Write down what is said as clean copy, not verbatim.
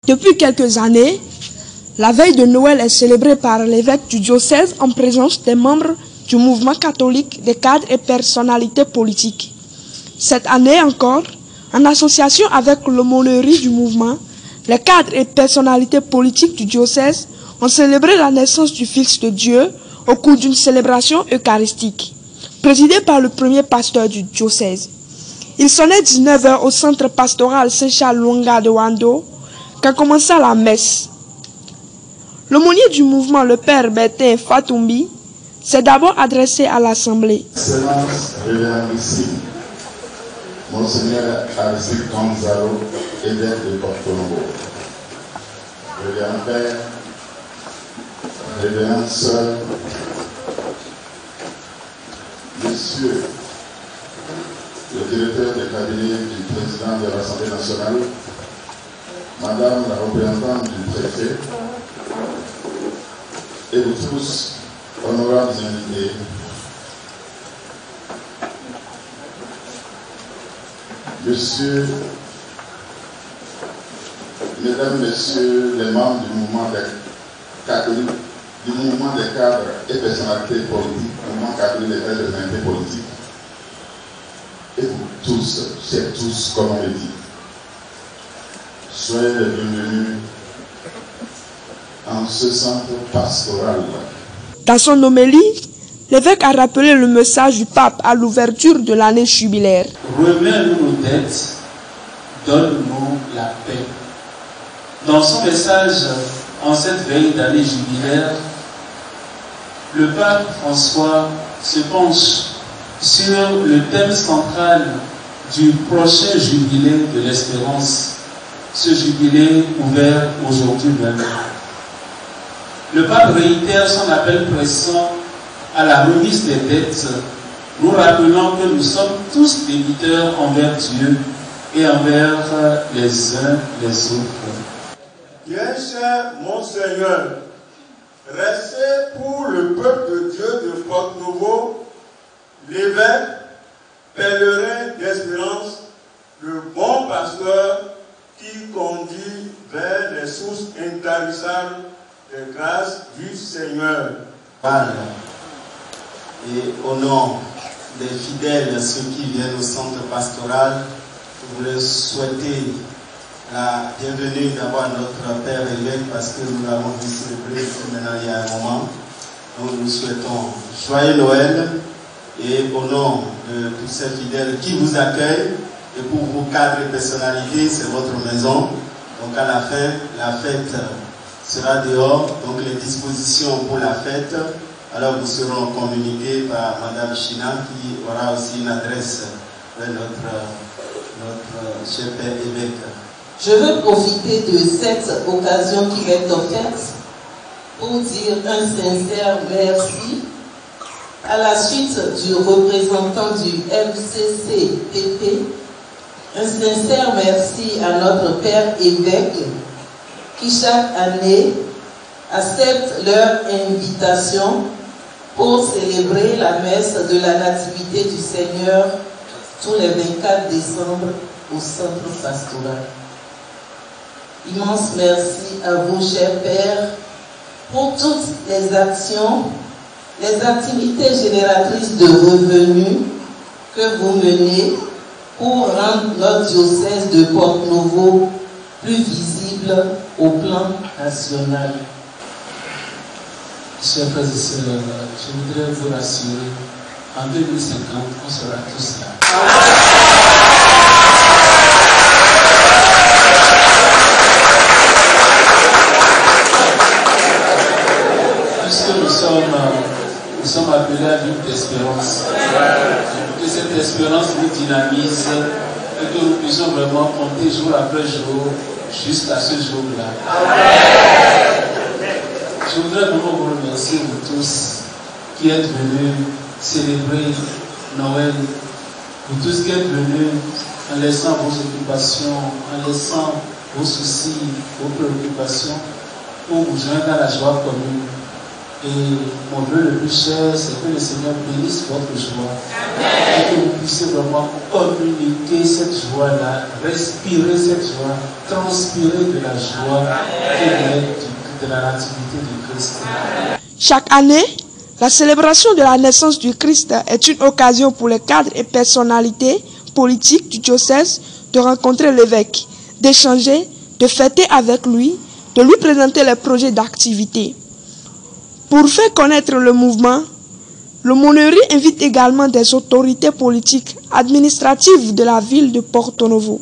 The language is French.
Depuis quelques années, la veille de Noël est célébrée par l'évêque du diocèse en présence des membres du mouvement catholique, des cadres et personnalités politiques. Cette année encore, en association avec l'aumônerie du mouvement, les cadres et personnalités politiques du diocèse ont célébré la naissance du Fils de Dieu au cours d'une célébration eucharistique, présidée par le premier pasteur du diocèse. Il sonnait 19 h au centre pastoral Saint-Charles Lwanga de Wando, qu'a commencé la messe. L'aumônier du mouvement, le père Bertin Fatoumbi, s'est d'abord adressé à l'Assemblée. Excellence révérendissime, Monseigneur Aristide Gonzalo, évêque de Porto Novo, révérend père, révérend sœur, Monsieur le directeur de cabinet du président de l'Assemblée nationale, Madame la représentante du préfet, et vous tous, honorables invités, Mesdames, Messieurs les membres du mouvement des catholiques, du mouvement des cadres et personnalités politiques, mouvement catholique des cadres et personnalités politiques, et vous tous, chers tous, comme on le dit, soyez les bienvenus en ce centre pastoral. Dans son homélie, l'évêque a rappelé le message du pape à l'ouverture de l'année jubilaire. Remets-nous nos dettes, donne-nous la paix. Dans son message en cette veille d'année jubilaire, le pape François se penche sur le thème central du prochain jubilé de l'espérance, ce jubilé ouvert aujourd'hui même. Le pape réitère son appel pressant à la remise des dettes, nous rappelant que nous sommes tous débiteurs envers Dieu et envers les uns les autres. Bien cher Monseigneur, restez pour le peuple de Dieu de Porto Novo, l'évêque, pèlerin d'espérance, le bon pasteur qui conduit vers les sources intarissables de grâce du Seigneur. Et au nom des fidèles, ceux qui viennent au centre pastoral, je voulais souhaiter la bienvenue d'abord à notre Père évêque parce que nous l'avons vu célébrer maintenant il y a un moment. Donc nous souhaitons joyeux Noël et au nom de tous ces fidèles qui vous accueillent et pour vos cadres et personnalités, c'est votre maison. Donc à la fin, la fête sera dehors, donc les dispositions pour la fête, alors vous seront communiquées par Madame China qui aura aussi une adresse vers notre cher Père évêque. Je veux profiter de cette occasion qui m'est offerte pour dire un sincère merci à la suite du représentant du FCCPP, un sincère merci à notre Père évêque qui chaque année acceptent leur invitation pour célébrer la messe de la Nativité du Seigneur tous les 24 décembre au centre pastoral. Immense merci à vous, cher Père, pour toutes les actions, les activités génératrices de revenus que vous menez pour rendre notre diocèse de Porto Novo plus visible au plan national. Chers frères et sœurs, je voudrais vous rassurer, en 2050, on sera tous là. Puisque nous sommes appelés à vivre d'espérance, que cette espérance nous dynamise et que nous puissions vraiment compter jour après jour jusqu'à ce jour-là. Je voudrais vraiment vous remercier, vous tous, qui êtes venus célébrer Noël, vous tous qui êtes venus en laissant vos occupations, en laissant vos soucis, vos préoccupations, pour vous joindre à la joie commune. Et mon vœu le plus cher, c'est que le Seigneur bénisse votre joie. Et que vous puissiez vraiment communiquer cette joie-là, respirer cette joie, transpirer de la joie qui est de la nativité du Christ. Chaque année, la célébration de la naissance du Christ est une occasion pour les cadres et personnalités politiques du diocèse de rencontrer l'évêque, d'échanger, de fêter avec lui, de lui présenter les projets d'activité. Pour faire connaître le mouvement, l'aumônerie invite également des autorités politiques administratives de la ville de Porto Novo.